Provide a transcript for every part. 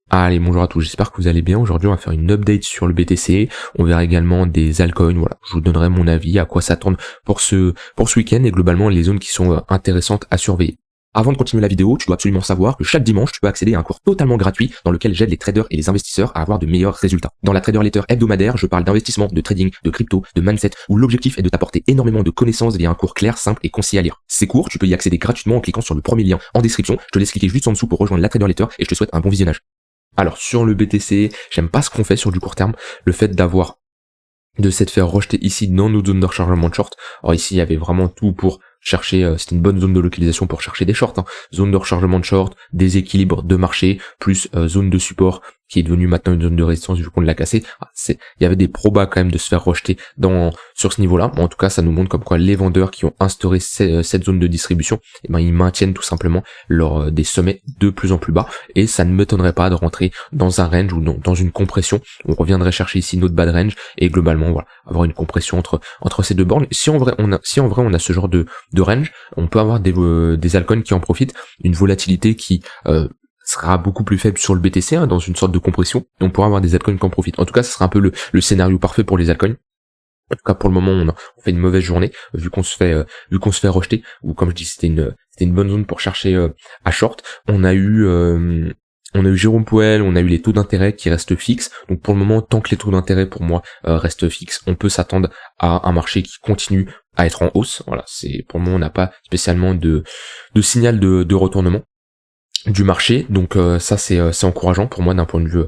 Allez, bonjour à tous, j'espère que vous allez bien. Aujourd'hui, on va faire une update sur le BTC. On verra également des altcoins. Voilà, je vous donnerai mon avis, à quoi s'attendre pour ce week-end et globalement les zones qui sont intéressantes à surveiller. Avant de continuer la vidéo, tu dois absolument savoir que chaque dimanche, tu peux accéder à un cours totalement gratuit dans lequel j'aide les traders et les investisseurs à avoir de meilleurs résultats. Dans la Trader Letter hebdomadaire, je parle d'investissement, de trading, de crypto, de mindset, où l'objectif est de t'apporter énormément de connaissances via un cours clair, simple et concis à lire. Ces cours, tu peux y accéder gratuitement en cliquant sur le premier lien en description. Je te laisse cliquer juste en dessous pour rejoindre la Trader Letter et je te souhaite un bon visionnage. Alors sur le BTC, j'aime pas ce qu'on fait sur du court terme, le fait de s'être fait rejeter ici dans nos zones de rechargement de short. Alors ici il y avait vraiment tout pour chercher, c'était une bonne zone de localisation pour chercher des shorts, zone de rechargement de short, déséquilibre de marché, plus zone de support qui est devenue maintenant une zone de résistance vu qu'on l'a cassé. Il y avait des probas quand même de se faire rejeter sur ce niveau-là. En tout cas, ça nous montre comme quoi les vendeurs qui ont instauré cette zone de distribution, ils maintiennent tout simplement des sommets de plus en plus bas. Et ça ne m'étonnerait pas de rentrer dans un range ou dans une compression. On reviendrait chercher ici notre bad range et globalement, voilà, avoir une compression entre ces deux bornes. Si en vrai on a ce genre de range, on peut avoir des altcoins qui en profitent, une volatilité qui sera beaucoup plus faible sur le BTC, dans une sorte de compression, on pourra avoir des altcoins qui en profitent. En tout cas, ce sera un peu le scénario parfait pour les altcoins. En tout cas, pour le moment, on fait une mauvaise journée, vu qu'on se fait rejeter, ou comme je dis, c'était une bonne zone pour chercher à short. On a eu Jérôme Powell, on a eu les taux d'intérêt qui restent fixes. Donc pour le moment, tant que les taux d'intérêt pour moi restent fixes, on peut s'attendre à un marché qui continue à être en hausse. Voilà, pour le moment, on n'a pas spécialement de signal de retournement du marché, donc ça c'est encourageant pour moi d'un point de vue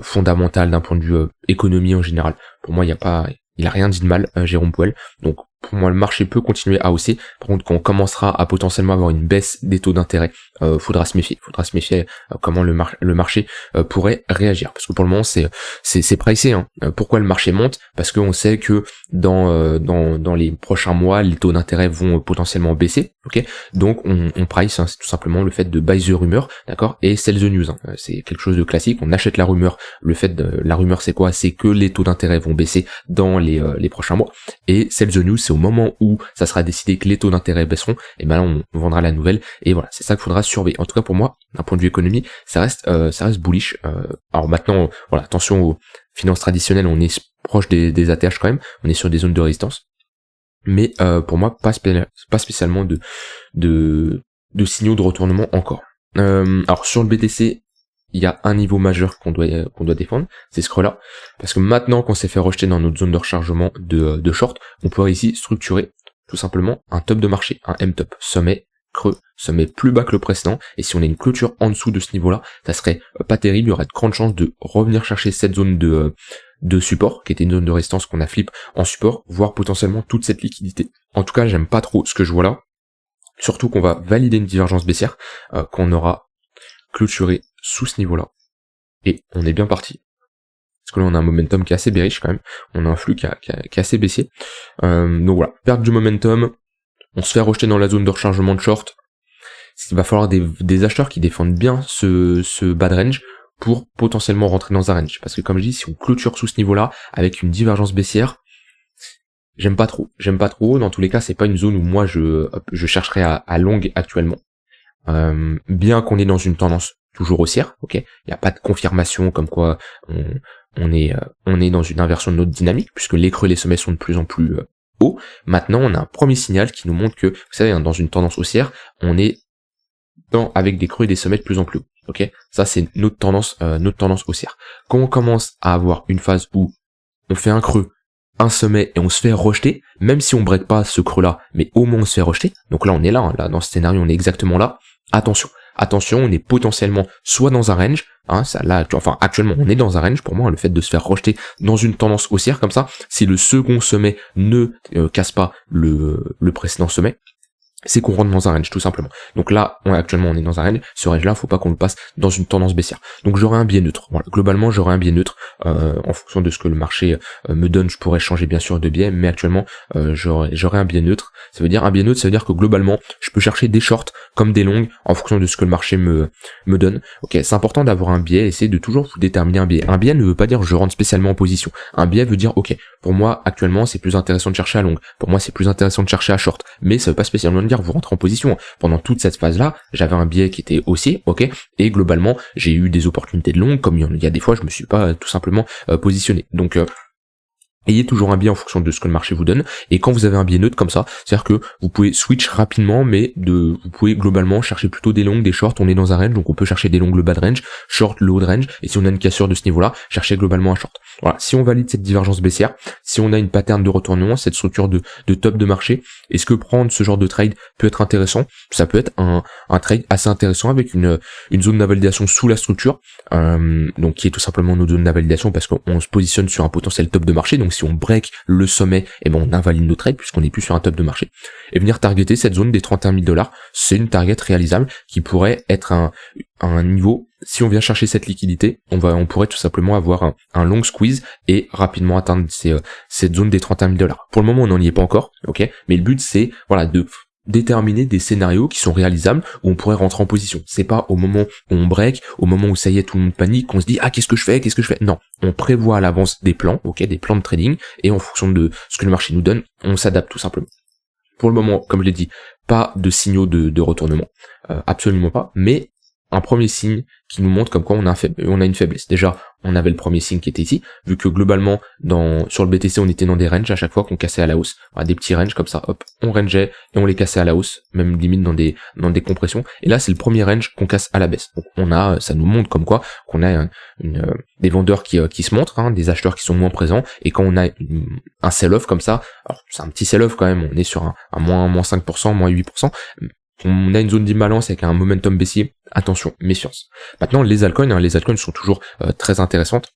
fondamental, d'un point de vue économie en général. Pour moi, il a rien dit de mal, Jérôme Powell. Donc pour moi, le marché peut continuer à hausser. Par contre, quand on commencera à potentiellement avoir une baisse des taux d'intérêt, faudra se méfier comment le marché pourrait réagir. Parce que pour le moment, c'est pricé. Pourquoi le marché monte? Parce qu'on sait que dans les prochains mois, les taux d'intérêt vont potentiellement baisser. Ok, donc on price, c'est tout simplement le fait de buy the rumor, d'accord, et sell the news. C'est quelque chose de classique. On achète la rumeur. La rumeur, c'est quoi? C'est que les taux d'intérêt vont baisser dans les prochains mois. Et sell the news, c'est au moment où ça sera décidé que les taux d'intérêt baisseront, et ben là on vendra la nouvelle, et voilà, c'est ça qu'il faudra surveiller. En tout cas pour moi, d'un point de vue économie, ça reste bullish. Alors maintenant, voilà, attention aux finances traditionnelles, on est proche des ATH quand même, on est sur des zones de résistance, mais pour moi pas spécialement de signaux de retournement encore. Alors sur le BTC, il y a un niveau majeur qu'on doit défendre, c'est ce creux-là, parce que maintenant qu'on s'est fait rejeter dans notre zone de rechargement de short, on peut ici structurer tout simplement un top de marché, un M-top, sommet, creux, sommet plus bas que le précédent, et si on a une clôture en dessous de ce niveau-là, ça serait pas terrible, il y aurait de grandes chances de revenir chercher cette zone de support, qui était une zone de résistance qu'on a flip en support, voire potentiellement toute cette liquidité. En tout cas, j'aime pas trop ce que je vois là, surtout qu'on va valider une divergence baissière, qu'on aura clôturé sous ce niveau-là. Et on est bien parti. Parce que là, on a un momentum qui est assez bearish quand même. On a un flux qui est assez baissier. Donc voilà, perte du momentum. On se fait rejeter dans la zone de rechargement de short. Il va falloir des acheteurs qui défendent bien ce bad range pour potentiellement rentrer dans un range. Parce que comme je dis, si on clôture sous ce niveau-là, avec une divergence baissière, j'aime pas trop. Dans tous les cas, c'est pas une zone où moi je chercherais à longue actuellement. Bien qu'on est dans une tendance toujours haussière, ok, il n'y a pas de confirmation comme quoi on est dans une inversion de notre dynamique, puisque les creux et les sommets sont de plus en plus hauts. Maintenant, on a un premier signal qui nous montre que, vous savez, dans une tendance haussière, on est avec des creux et des sommets de plus en plus hauts, ok. Ça, c'est notre tendance haussière. Quand on commence à avoir une phase où on fait un creux, un sommet et on se fait rejeter, même si on break pas ce creux-là, mais au moins on se fait rejeter. Donc là, on est là dans ce scénario, on est exactement là. Attention, on est potentiellement soit dans un range, actuellement on est dans un range pour moi, le fait de se faire rejeter dans une tendance haussière comme ça, si le second sommet ne casse pas le précédent sommet, c'est qu'on rentre dans un range tout simplement. Donc là, actuellement on est dans un range, ce range là, faut pas qu'on le passe dans une tendance baissière. Donc j'aurai un biais neutre. Voilà, globalement j'aurai un biais neutre en fonction de ce que le marché me donne, je pourrais changer bien sûr de biais, mais actuellement j'aurai un biais neutre. Ça veut dire que globalement, je peux chercher des shorts comme des longues en fonction de ce que le marché me donne. OK, c'est important d'avoir un biais, essayer de toujours vous déterminer un biais. Un biais ne veut pas dire je rentre spécialement en position. Un biais veut dire OK, pour moi actuellement, c'est plus intéressant de chercher à longue. Pour moi, c'est plus intéressant de chercher à short, mais ça veut pas spécialement dire, vous rentrez en position. Pendant toute cette phase-là, j'avais un biais qui était haussier, ok, et globalement, j'ai eu des opportunités de long, comme il y a des fois, je me suis pas tout simplement positionné. Donc ayez toujours un biais en fonction de ce que le marché vous donne, et quand vous avez un biais neutre comme ça, c'est-à-dire que vous pouvez switch rapidement, mais vous pouvez globalement chercher plutôt des longues, des shorts, on est dans un range, donc on peut chercher des longues le bas de range, short le haut de range, et si on a une cassure de ce niveau-là, chercher globalement un short. Voilà, si on valide cette divergence baissière, si on a une pattern de retournement, cette structure de top de marché, est-ce que prendre ce genre de trade peut être intéressant? Ça peut être un trade assez intéressant avec une zone d'invalidation sous la structure, donc qui est tout simplement notre zone d'invalidation parce qu'on se positionne sur un potentiel top de marché, donc si on break le sommet, et on invalide nos trades puisqu'on n'est plus sur un top de marché, et venir targeter cette zone des 31 000 $, c'est une target réalisable qui pourrait être un niveau. Si on vient chercher cette liquidité, on pourrait tout simplement avoir un long squeeze et rapidement atteindre cette zone des 31 000 $. Pour le moment, on n'en y est pas encore, ok, mais le but c'est de déterminer des scénarios qui sont réalisables où on pourrait rentrer en position. C'est pas au moment où on break, au moment où ça y est tout le monde panique, qu'on se dit qu'est-ce que je fais. Non, on prévoit à l'avance des plans, ok, des plans de trading, et en fonction de ce que le marché nous donne, on s'adapte tout simplement. Pour le moment, comme je l'ai dit, pas de signaux de retournement, absolument pas, mais un premier signe qui nous montre comme quoi on a une faiblesse. Déjà, on avait le premier signe qui était ici, vu que globalement, sur le BTC, on était dans des ranges à chaque fois qu'on cassait à la hausse. Des petits ranges comme ça, hop, on rangeait et on les cassait à la hausse, même limite dans des compressions. Et là, c'est le premier range qu'on casse à la baisse. Donc ça nous montre comme quoi qu'on a des vendeurs qui se montrent, des acheteurs qui sont moins présents, et quand on a un sell-off comme ça, alors c'est un petit sell-off quand même, on est sur un moins 5%, moins 8%, on a une zone d'imbalance avec un momentum baissier, attention, méfiance. Maintenant, les altcoins sont toujours très intéressantes.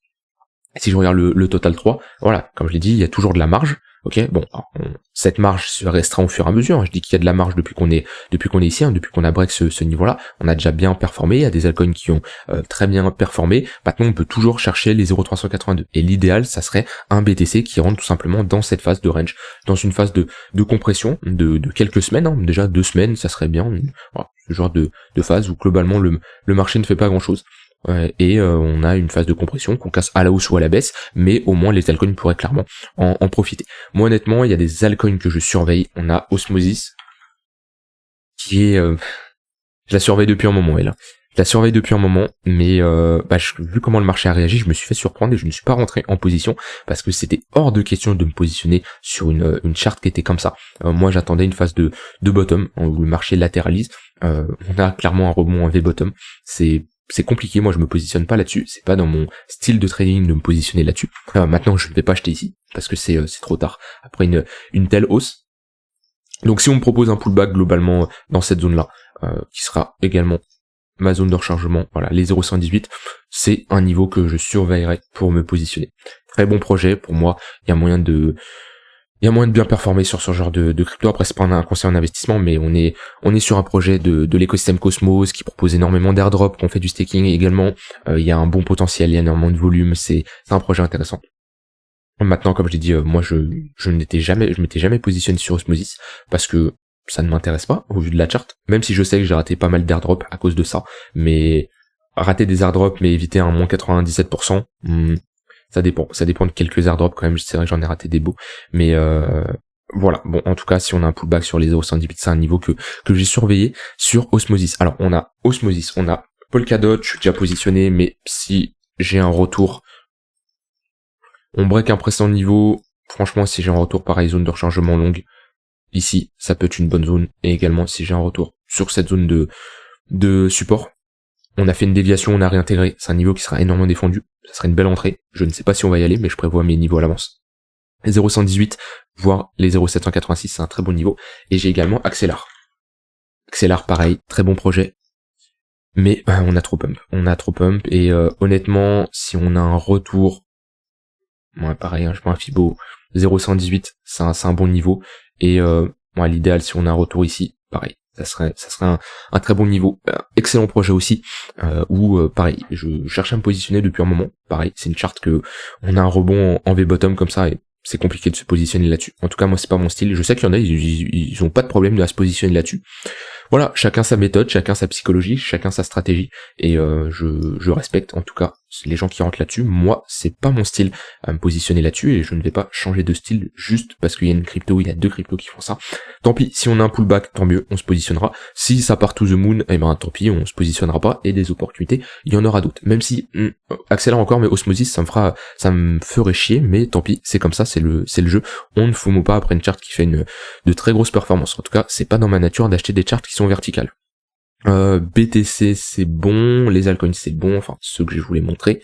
Si je regarde le total 3, voilà, comme je l'ai dit, il y a toujours de la marge. Ok, cette marge se restreint au fur et à mesure. Je dis qu'il y a de la marge depuis qu'on est ici, depuis qu'on a break ce niveau-là. On a déjà bien performé. Il y a des altcoins qui ont très bien performé. Maintenant, on peut toujours chercher les 0,382. Et l'idéal, ça serait un BTC qui rentre tout simplement dans cette phase de range, dans une phase de compression de quelques semaines. Déjà 2 semaines, ça serait bien. Voilà, ce genre de phase où globalement le marché ne fait pas grand-chose. Et on a une phase de compression qu'on casse à la hausse ou à la baisse, mais au moins les altcoins pourraient clairement en profiter. Moi honnêtement, il y a des altcoins que je surveille. On a Osmosis, qui est... je la surveille depuis un moment, elle. Je la surveille depuis un moment, mais vu comment le marché a réagi, je me suis fait surprendre et je ne suis pas rentré en position, parce que c'était hors de question de me positionner sur une charte qui était comme ça. Moi j'attendais une phase de bottom, où le marché latéralise. On a clairement un rebond en V-bottom. C'est compliqué, moi je me positionne pas là-dessus, c'est pas dans mon style de trading de me positionner là-dessus. Maintenant je ne vais pas acheter ici, parce que c'est trop tard, après une telle hausse. Donc si on me propose un pullback globalement dans cette zone-là, qui sera également ma zone de rechargement, voilà, les 0,118, c'est un niveau que je surveillerai pour me positionner. Très bon projet, pour moi, il y a moyen de bien performer sur ce genre de crypto. Après, c'est pas un conseil en investissement, mais on est sur un projet de l'écosystème Cosmos qui propose énormément d'airdrop, qu'on fait du staking également. Il y a un bon potentiel, il y a énormément de volume, c'est un projet intéressant. Maintenant, comme je l'ai dit, moi je m'étais jamais positionné sur Osmosis parce que ça ne m'intéresse pas au vu de la charte, même si je sais que j'ai raté pas mal d'airdrop à cause de ça, mais rater des airdrops mais éviter un moins 97%, ça dépend de quelques airdrops quand même, c'est vrai que j'en ai raté des beaux, mais voilà, bon, en tout cas, si on a un pullback sur les 0,118, c'est un niveau que j'ai surveillé sur Osmosis. Alors, on a Osmosis, on a Polkadot, je suis déjà positionné, mais si j'ai un retour, on break un précédent niveau, franchement, si j'ai un retour, pareil, zone de rechargement longue, ici, ça peut être une bonne zone, et également, si j'ai un retour sur cette zone de support, on a fait une déviation, on a réintégré, c'est un niveau qui sera énormément défendu, ça serait une belle entrée, je ne sais pas si on va y aller, mais je prévois mes niveaux à l'avance. Les 0,118, voire les 0,786, c'est un très bon niveau, et j'ai également Axelar. Axelar, pareil, très bon projet, mais on a trop pump, et honnêtement, si on a un retour, pareil, je prends un Fibo, 0,118, c'est un bon niveau, et l'idéal, si on a un retour ici, pareil, ça serait un très bon niveau. Excellent projet aussi, où pareil, je cherche à me positionner depuis un moment, pareil, c'est une charte que on a un rebond en V-bottom comme ça, et c'est compliqué de se positionner là-dessus. En tout cas, moi, c'est pas mon style. Je sais qu'il y en a, ils ont pas de problème à se positionner là-dessus. Voilà, chacun sa méthode, chacun sa psychologie, chacun sa stratégie, et je respecte en tout cas les gens qui rentrent là-dessus. Moi, c'est pas mon style à me positionner là-dessus, et je ne vais pas changer de style juste parce qu'il y a une crypto, il y a 2 cryptos qui font ça. Tant pis, si on a un pullback, tant mieux, on se positionnera. Si ça part to the moon, eh ben tant pis, on se positionnera pas, et des opportunités, il y en aura d'autres. Même si, accélère encore, mais Osmosis, ça me ferait chier, mais tant pis, c'est comme ça, c'est le jeu. On ne FOMO pas après une charte qui fait de très grosses performances. En tout cas, c'est pas dans ma nature d'acheter des charts qui sont verticales. BTC c'est bon, les altcoins c'est bon, enfin ceux que je voulais montrer.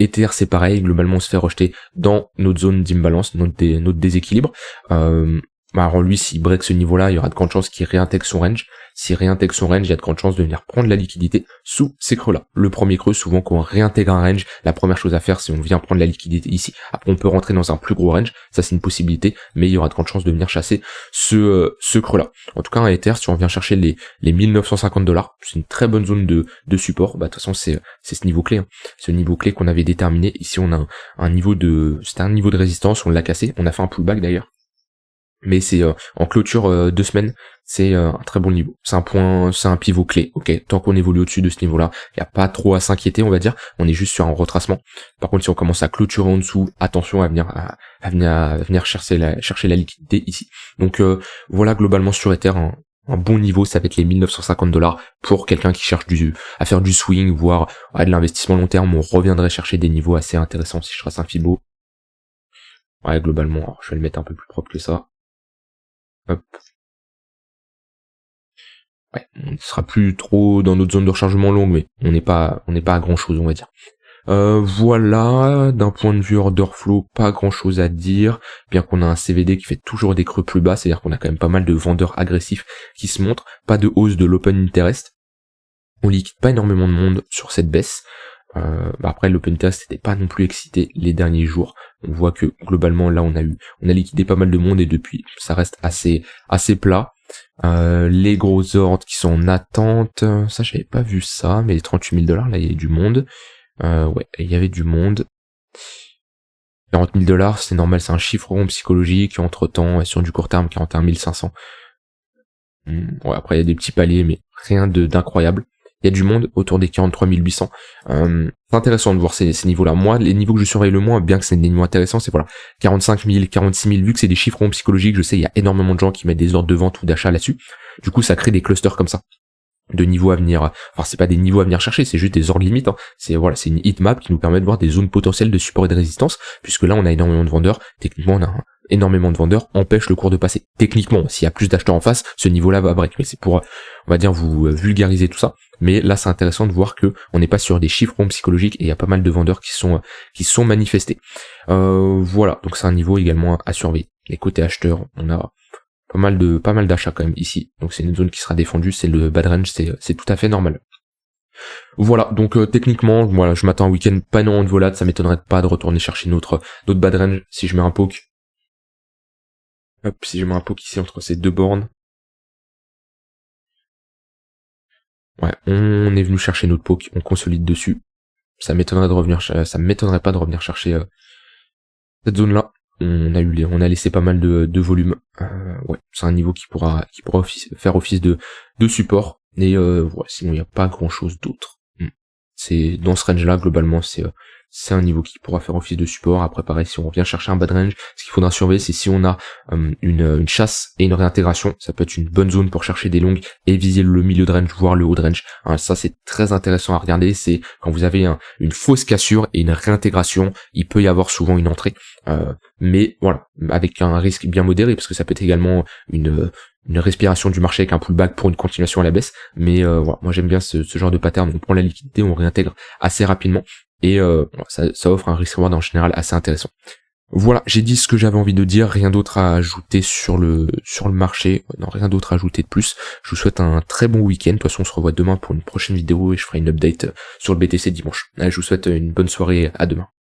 Ether c'est pareil, globalement on se fait rejeter dans notre zone d'imbalance, notre déséquilibre. Alors lui, s'il break ce niveau-là, il y aura de grandes chances qu'il réintègre son range. S'il réintègre son range, il y a de grandes chances de venir prendre la liquidité sous ces creux-là. Le premier creux, souvent quand on réintègre un range, la première chose à faire, c'est on vient prendre la liquidité ici. Après, on peut rentrer dans un plus gros range, ça c'est une possibilité, mais il y aura de grandes chances de venir chasser ce creux-là. En tout cas, un Ether, si on vient chercher les $1950, c'est une très bonne zone de support. Bah de toute façon, c'est ce niveau clé, hein. Ce niveau clé qu'on avait déterminé. Ici, on a c'était un niveau de résistance, on l'a cassé, on a fait un pullback d'ailleurs. Mais c'est en clôture 2 semaines, c'est un très bon niveau. C'est un pivot clé. Ok, tant qu'on évolue au-dessus de ce niveau-là, il n'y a pas trop à s'inquiéter, on va dire. On est juste sur un retracement. Par contre, si on commence à clôturer en dessous, attention à venir chercher la liquidité ici. Donc voilà, globalement sur Ether, un bon niveau, ça va être les $1950 pour quelqu'un qui cherche à faire du swing, voire de l'investissement long terme. On reviendrait chercher des niveaux assez intéressants si je trace un Fibo. Ouais, globalement, alors, je vais le mettre un peu plus propre que ça. Hop. Ouais, on ne sera plus trop dans notre zone de rechargement longue, mais on n'est pas à grand chose, on va dire. Voilà, d'un point de vue order flow, pas grand chose à dire, bien qu'on a un CVD qui fait toujours des creux plus bas, c'est-à-dire qu'on a quand même pas mal de vendeurs agressifs qui se montrent, pas de hausse de l'open interest. On liquide pas énormément de monde sur cette baisse. Après l'open interest n'était pas non plus excité les derniers jours. On voit que globalement là on a liquidé pas mal de monde et depuis ça reste assez plat. Les gros ordres qui sont en attente, ça j'avais pas vu ça, mais les $38 000 là il y a du monde. Ouais, il y avait du monde. $40 000 c'est normal, c'est un chiffre rond psychologique, entre temps sur du court terme 41 500. Ouais, après il y a des petits paliers mais rien d'incroyable. Il y a du monde autour des 43 800. C'est intéressant de voir ces niveaux-là. Moi, les niveaux que je surveille le moins, bien que c'est des niveaux intéressants, c'est voilà 45 000, 46 000. Vu que c'est des chiffres ronds psychologiques, je sais il y a énormément de gens qui mettent des ordres de vente ou d'achat là-dessus. Du coup, ça crée des clusters comme ça de niveaux à venir. Enfin, c'est pas des niveaux à venir chercher, c'est juste des ordres limites. Hein. C'est une heatmap qui nous permet de voir des zones potentielles de support et de résistance. Puisque là, on a énormément de vendeurs. Techniquement, on a énormément de vendeurs empêche le cours de passer. Techniquement, s'il y a plus d'acheteurs en face, ce niveau-là va break. Mais c'est pour, on va dire, vous vulgariser tout ça. Mais là, c'est intéressant de voir que on n'est pas sur des chiffres ronds psychologiques et il y a pas mal de vendeurs qui sont manifestés. Voilà, donc c'est un niveau également à surveiller. Les côtés acheteurs, on a pas mal d'achats quand même ici. Donc c'est une zone qui sera défendue, c'est le bad range, c'est tout à fait normal. Voilà, donc techniquement, voilà, je m'attends à un week-end pas énormément de volade, ça m'étonnerait pas de retourner chercher notre bad range si je mets un poke. Hop, si je mets un poke ici entre ces deux bornes. Ouais, on est venu chercher notre poke, on consolide dessus. Ça m'étonnerait pas de revenir chercher cette zone-là. On a laissé pas mal de volume. Ouais, c'est un niveau qui pourra faire office de support. Et ouais, sinon il n'y a pas grand chose d'autre. C'est dans ce range-là globalement, c'est un niveau qui pourra faire office de support. Après pareil, si on revient chercher un bad range, ce qu'il faudra surveiller, c'est si on a une chasse et une réintégration, ça peut être une bonne zone pour chercher des longues et viser le milieu de range, voire le haut de range. Alors, ça c'est très intéressant à regarder, c'est quand vous avez une fausse cassure et une réintégration, il peut y avoir souvent une entrée. Mais voilà, avec un risque bien modéré, parce que ça peut être également une respiration du marché avec un pullback pour une continuation à la baisse. Mais voilà, moi j'aime bien ce genre de pattern, on prend la liquidité, on réintègre assez rapidement. Et ça offre un risk reward en général assez intéressant. Voilà, j'ai dit ce que j'avais envie de dire, rien d'autre à ajouter sur le marché, non, rien d'autre à ajouter de plus. Je vous souhaite un très bon week-end, de toute façon on se revoit demain pour une prochaine vidéo et je ferai une update sur le BTC dimanche. Allez, je vous souhaite une bonne soirée, à demain.